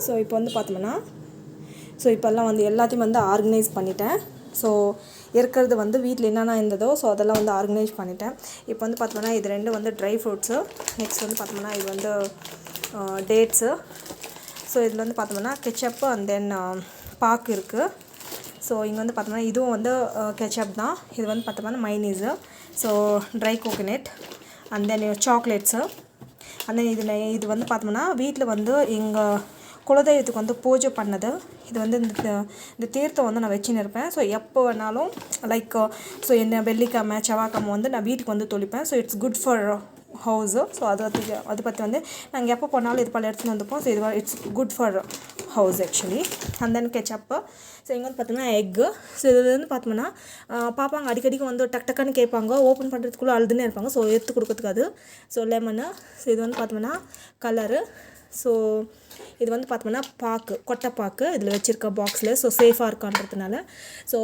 So இப்போ வந்து பார்த்தோம்னா இப்போல்லாம் வந்து எல்லாத்தையும் வந்து ஆர்கனைஸ் பண்ணிட்டேன். ஸோ இருக்கிறது வந்து வீட்டில் என்னென்ன இருந்ததோ ஸோ அதெல்லாம் வந்து ஆர்கனைஸ் பண்ணிட்டேன். இப்போ வந்து பார்த்தோம்னா இது 2 வந்து ட்ரை ஃப்ரூட்ஸு. நெக்ஸ்ட் வந்து பார்த்தோம்னா இது வந்து டேட்ஸு. ஸோ இதில் வந்து பார்த்தோம்னா கெச்சப்பு அண்ட் தென் பாக்கு இருக்குது. ஸோ இங்கே வந்து பார்த்தோம்னா இதுவும் வந்து கெச்சப் தான். இது வந்து பார்த்தோம்னா mayonnaise. So dry coconut and then chocolates. And then இது வந்து பார்த்தோம்னா வீட்டில் வந்து எங்கள் குலதெய்வத்துக்கு வந்து பூஜை பண்ணது. இது வந்து இந்த தீர்த்தம் வந்து நான் வச்சுன்னு இருப்பேன். ஸோ எப்போ வேணாலும் லைக் ஸோ என்ன வெள்ளிக்கிழமை செவ்வாய்க்கிழமை வந்து நான் வீட்டுக்கு வந்து தொளிப்பேன். So it's good for house. So அதை பற்றி வந்து நாங்கள் எப்போ போனாலும் இது பல எடுத்துகிட்டு வந்துப்போம். ஸோ இது it's good for house actually. And then ketchup. So இங்கே வந்து பார்த்தோம்னா எக்கு. ஸோ இது வந்து பார்த்தோம்னா பாப்பாங்க அடிக்கடிக்கு வந்து டக்குன்னு கேட்பாங்க. ஓப்பன் பண்ணுறதுக்குள்ளே அழுதுன்னே இருப்பாங்க. ஸோ எடுத்து கொடுக்கறதுக்கு அது. So lemon. ஸோ இது வந்து பார்த்தோம்னா கலரு. ஸோ இது வந்து பார்த்தோம்னா பாக்கு, கொட்டைப்பாக்கு இதில் வச்சுருக்க பாக்ஸில். ஸோ சேஃபாக இருக்கான்றதுனால. ஸோ